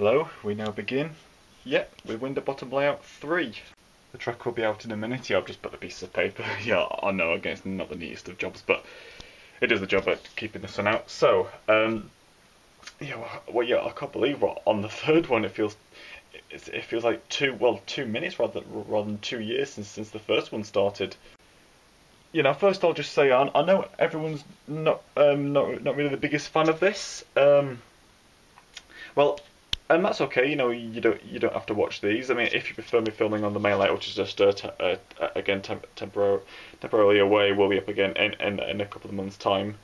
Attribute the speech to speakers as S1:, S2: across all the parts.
S1: Hello, we now begin. With Winterbottom Layout 3. The track will be out in a minute. I've just put a piece of paper. I know, again, it's not the neatest of jobs, but it does the job at keeping the sun out. So, I can't believe on the third one it feels like 2 minutes rather than 2 years since the first one started. First I'll just say I know everyone's not really the biggest fan of this. And that's okay. You don't have to watch these. I mean, if you prefer me filming on the main light, which is just temporarily away, we'll be up again in a couple of months' time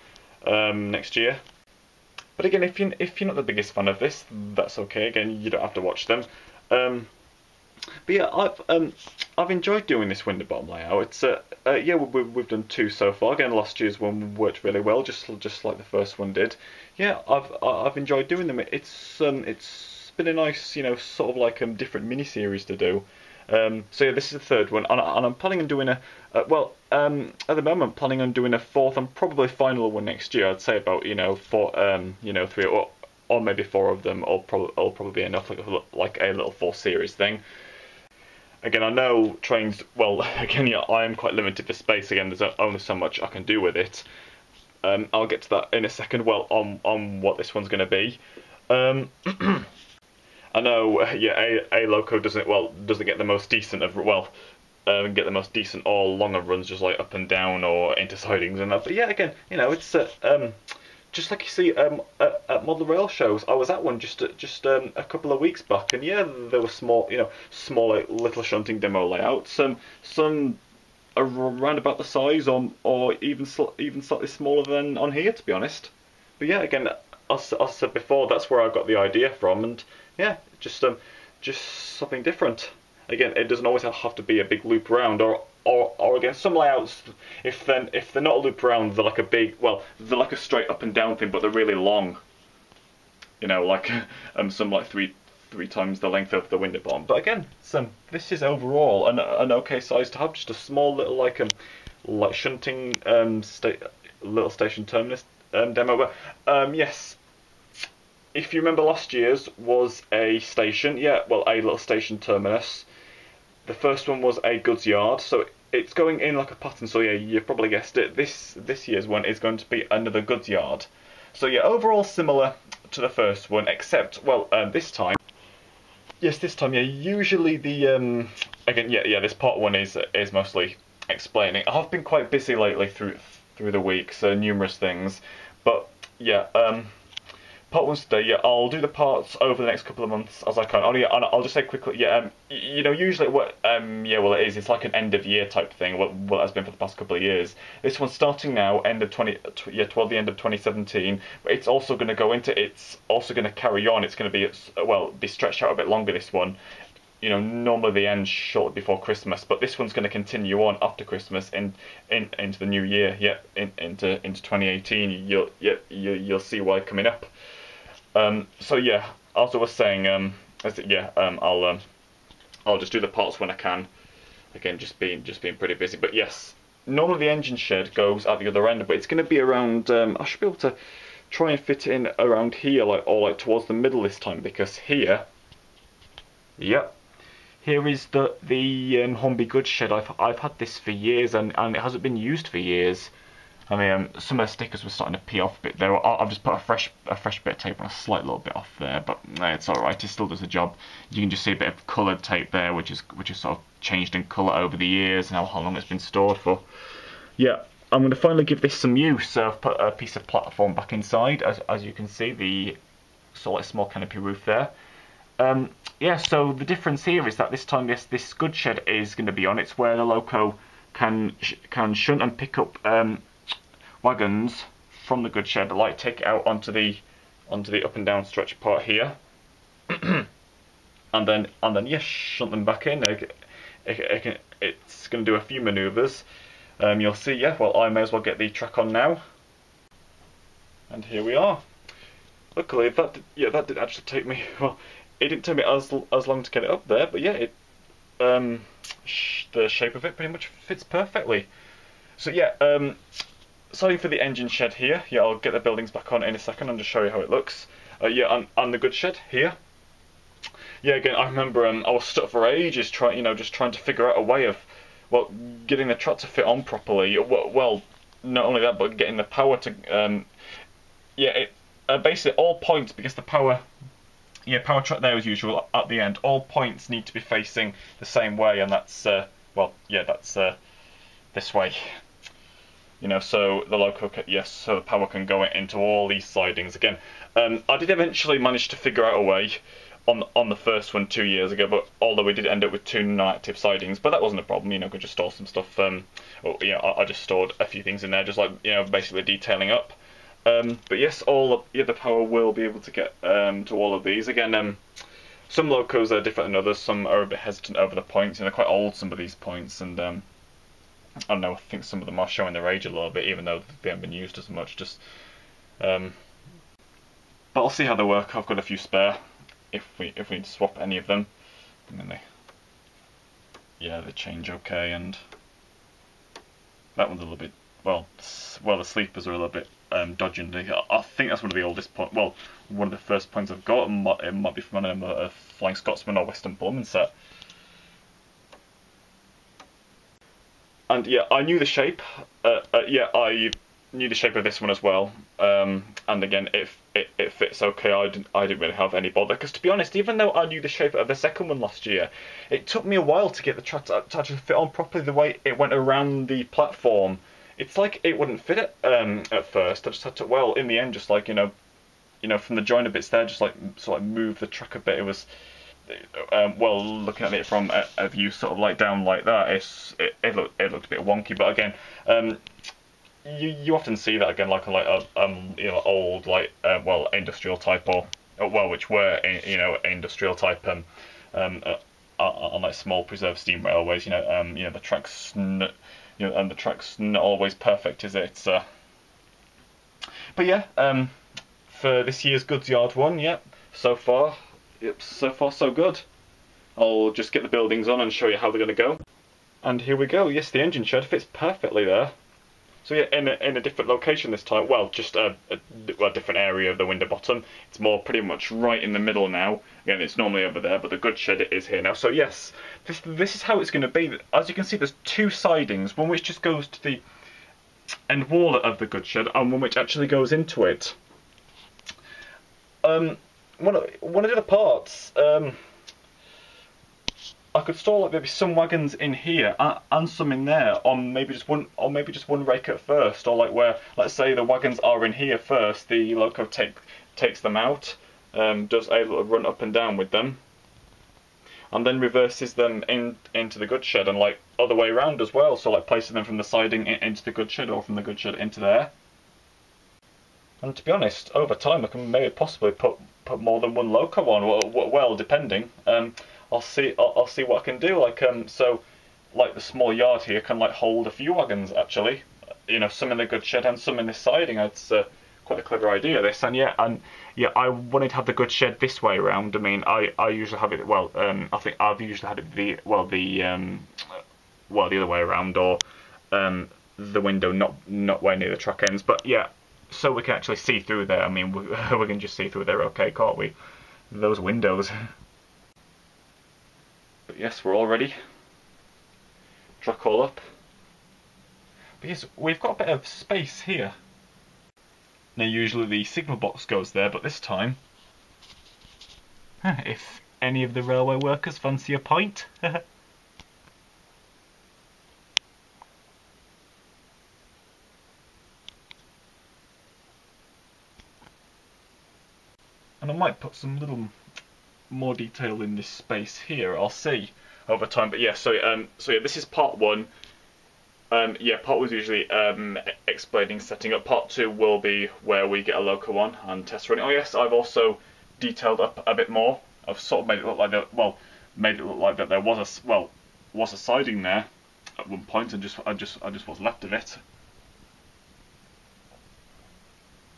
S1: next year. But again, if you're not the biggest fan of this, that's okay. Again, you don't have to watch them. But yeah, I've enjoyed doing this Winterbottom layout. It's we've done 2 so far. Again, last year's one worked really well, just like the first one did. Yeah, I've enjoyed doing them. It's been a nice, sort of like different mini-series to do. So yeah, this is the third one, and I'm planning on doing at the moment I'm planning on doing a 4th and probably final one next year. I'd say about 3 or maybe 4 of them, or probably be enough, like a little 4 series thing. Again, I know trains. Well, again, yeah, I am quite limited for space. Again, there's only so much I can do with it. I'll get to that in a second. Well, on what this one's going to be. I know, A Loco doesn't get the most decent of get the most decent or longer runs, just like up and down or into sidings and that. But yeah, again, it's just like you see at Model Rail shows. I was at one just a couple of weeks back, and yeah, there were small little shunting demo layouts. Some around about the size, or even slightly smaller than on here, to be honest. But yeah, again, as I said before, that's where I got the idea from, and yeah, just something different. Again, it doesn't always have to be a big loop round, or again, some layouts, if they're not a loop round, they're like they're like a straight up and down thing, but they're really long. Like some like three times the length of the Winterbottom. But again, this is overall an okay size to have, just a small little like shunting little station terminus demo. But yes. If you remember, last year's was a station, a little station terminus. The first one was a goods yard, so it's going in like a pattern. So yeah, you probably guessed it. This year's one is going to be another goods yard. So yeah, overall similar to the first one, except this time. Yes, this time, yeah. Usually the this part 1 is mostly explaining. I've been quite busy lately through the week, so numerous things. But yeah, part 1 today, yeah, I'll do the parts over the next couple of months as I can. I'll just say quickly, usually it's like an end of year type thing, what it has been for the past couple of years. This one's starting now, toward the end of 2017, but it's also going to carry on. It's going to be stretched out a bit longer, this one. Normally they end shortly before Christmas, but this one's going to continue on after Christmas into the new year, into 2018. You'll see why coming up. So yeah, as I was saying, I'll just do the parts when I can. Again, just being pretty busy. But yes, normally the engine shed goes at the other end, but it's going to be around. I should be able to try and fit it in around here, or towards the middle this time, because here, here is the Hornby goods shed. I've had this for years, and it hasn't been used for years. I mean, some of the stickers were starting to peel off a bit there. I've just put a fresh bit of tape on a slight little bit off there, but it's alright. It still does the job. You can just see a bit of coloured tape there, which is sort of changed in colour over the years and how long it's been stored for. Yeah, I'm going to finally give this some use. I've put a piece of platform back inside, as you can see, the sort of small canopy roof there. Yeah, so the difference here is that this time this goods shed is going to be on. It's where the Loco can shunt and pick up wagons from the goods shed, take it out onto the up and down stretch part here, and then shunt them back in. It's going to do a few manoeuvres. You'll see. Yeah, well, I may as well get the track on now, and here we are. Luckily, that did actually take me. Well, it didn't take me as long to get it up there, but yeah, the shape of it pretty much fits perfectly. So yeah, sorry for the engine shed here. Yeah, I'll get the buildings back on in a second and just show you how it looks. On the goods shed here. yeah, again, I remember I was stuck for ages just trying to figure out a way of, well, getting the truck to fit on properly. Well, not only that, but getting the power to, basically all points, because the power, power track there as usual at the end. All points need to be facing the same way, and that's that's this way. So the loco, so the power can go into all these sidings again. I did eventually manage to figure out a way on the first one 2 years ago, but although we did end up with 2 non-active sidings, but that wasn't a problem. Could just store some stuff. I just stored a few things in there, just like basically detailing up. But yes, the power will be able to get to all of these again. Some locos are different than others. Some are a bit hesitant over the points. They're quite old, some of these points, and I don't know. I think some of them are showing their age a little bit, even though they haven't been used as much. But I'll see how they work. I've got a few spare if we need to swap any of them. And then they change okay, and that one's a little bit well. The sleepers are a little bit dodgy. I think that's one of the oldest points. Well, one of the first points I've got. It might be from a Flying Scotsman or Western Pullman set. And yeah, I knew the shape. I knew the shape of this one as well. And again, it fits okay. I didn't really have any bother, because to be honest, even though I knew the shape of the second one last year, it took me a while to get the track to actually fit on properly. The way it went around the platform, it's like it wouldn't fit it at first. I just had to, in the end, just like from the joiner bits there, just like sort of move the track a bit. It was. Looking at it from a view sort of like down like that, it looked a bit wonky. But again, you often see that again, like old industrial type which were industrial type on like small preserved steam railways. The track's and the track's not always perfect, is it? But yeah, for this year's goods yard one, so far. Yep, so far so good. I'll just get the buildings on and show you how they're going to go. And here we go. Yes, the engine shed fits perfectly there. So yeah, in a different location this time. Well, just a different area of the window bottom. It's more pretty much right in the middle now. Again, it's normally over there, but the goods shed is here now. So yes, this is how it's going to be. As you can see, there's 2 sidings. One which just goes to the end wall of the goods shed, and one which actually goes into it. One of the other parts, I could store like maybe some wagons in here and some in there, or maybe just one rake at first, or like where, let's say the wagons are in here first, the loco takes them out, does a little run up and down with them, and then reverses them into the goods shed, and like other way around as well. So like placing them from the siding into the goods shed, or from the goods shed into there. And to be honest, over time I can maybe possibly put more than one loco on. Well, depending. I'll see what I can do. So the small yard here can hold a few wagons actually. Some in the goods shed and some in this siding. It's quite a clever idea, this. And I wanted to have the goods shed this way around. I mean, I usually have it. I think I've usually had it the other way around, or the window not way near the track ends. But yeah. So we can actually see through there. I mean, we can just see through there, okay, can't we? Those windows. But yes, we're all ready. Truck all up. But yes, we've got a bit of space here. Now, usually the signal box goes there, but this time, if any of the railway workers fancy a pint. And I might put some little more detail in this space here. I'll see over time. But yeah, so yeah, this is part 1. Part 1's usually explaining setting up. Part 2 will be where we get a loco on and test running. Oh yes, I've also detailed up a bit more. I've sort of made it look like that there was a siding there at one point, and just what's left of it.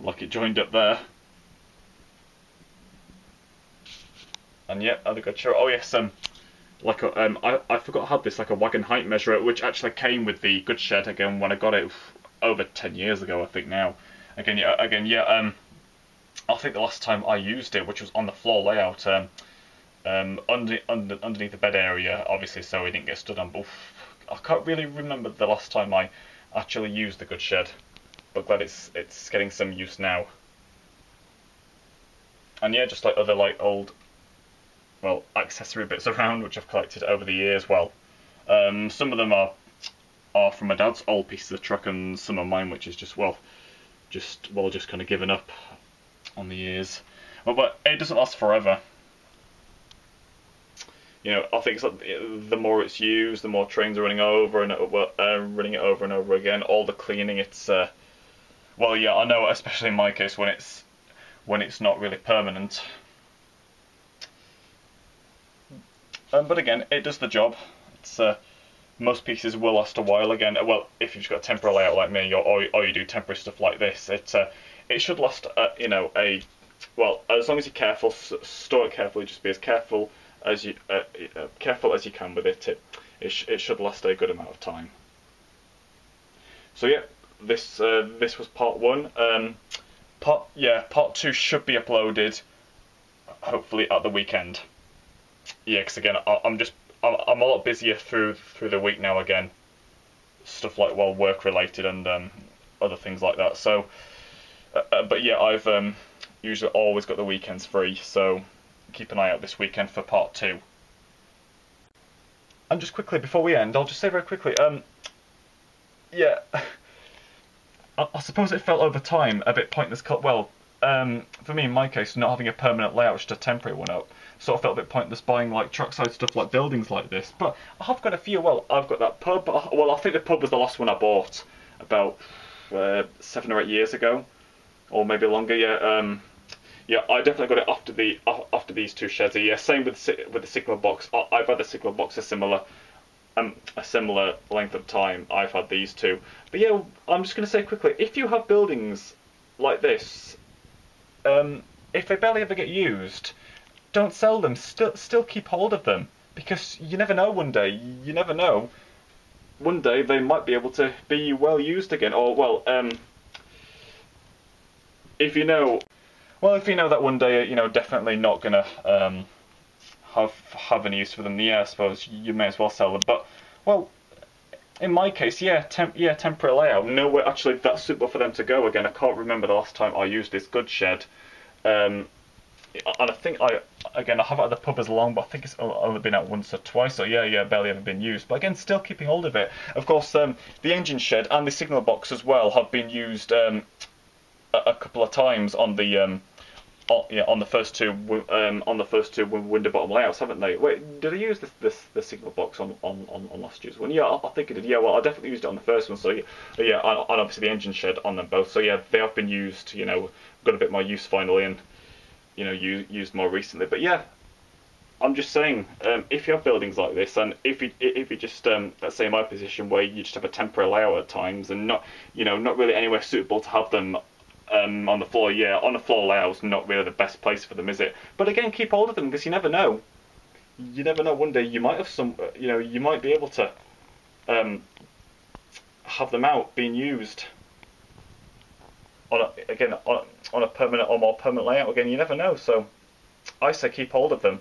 S1: Like it joined up there. And yeah, other good show. Oh yes, I forgot I had this a wagon height measurer, which actually came with the goods shed again when I got it over 10 years ago, I think now. I think the last time I used it, which was on the floor layout, underneath the bed area, obviously, so he didn't get stood on. But I can't really remember the last time I actually used the good shed, but glad it's getting some use now. And yeah, just like other like old, well, accessory bits around which I've collected over the years. Well, some of them are from my dad's old pieces of truck, and some of mine which is just just kind of given up on the years. Well, but it doesn't last forever. You know, I think it's like the more it's used, the more trains are running over and running it over and over again. All the cleaning, it's well, yeah, I know, especially in my case when it's not really permanent. But again, it does the job. It's most pieces will last a while. Again, well, if you've just got a temporary layout like me, or you do temporary stuff like this, it should last. You know, well, as long as you're careful, store it carefully. Just be as careful as you can with it. It should last a good amount of time. So yeah, this was part one. Part two should be uploaded hopefully at the weekend. Yeah, because again, I'm a lot busier through the week now. Again, stuff like work related and other things like that. So, but yeah, I've usually always got the weekends free. So keep an eye out this weekend for part two. And just quickly before we end, I'll just say very quickly. Yeah, I suppose it felt over time a bit pointless. Well, for me in my case, not having a permanent layout, just a temporary one up, sort of felt a bit pointless buying like trackside stuff like buildings like this. But I have got a few. Well, I've got that pub. Well, I think the pub was the last one I bought about 7 or 8 years ago, or maybe longer. Yeah. Yeah, I definitely got it after these two sheds. Yeah, same with the Sigma box. I've had the Sigma box a similar length of time. I've had these two. But yeah, I'm just going to say quickly, if you have buildings like this, if they barely ever get used, don't sell them. Still keep hold of them, because you never know. One day, you never know. One day they might be able to be well used again, or well, if you know that one day, you know, definitely not gonna have any use for them, yeah, I suppose you may as well sell them. But well, in my case, temporary layout, nowhere actually that's suitable for them to go. Again, I can't remember the last time I used this good shed, and I think I haven't had the pub as long, but I think it's only been out once or twice. So yeah, barely ever been used. But again, still keeping hold of it. Of course, the engine shed and the signal box as well have been used a couple of times on the first two window bottom layouts, haven't they? Wait, did I use the signal box on last year's one? Yeah, I think I did. Yeah, well, I definitely used it on the first one. So yeah, and obviously the engine shed on them both. So yeah, they have been used. You know, got a bit more use finally, and you know, used more recently. But yeah, I'm just saying, if you have buildings like this, and if you just let's say in my position where you just have a temporary layout at times, and not really anywhere suitable to have them. On the floor, yeah, on the floor layout's not really the best place for them, is it? But again, keep hold of them, because you never know. You never know. One day you might have you might be able to have them out being used on a permanent or more permanent layout. Again, you never know. So I say keep hold of them.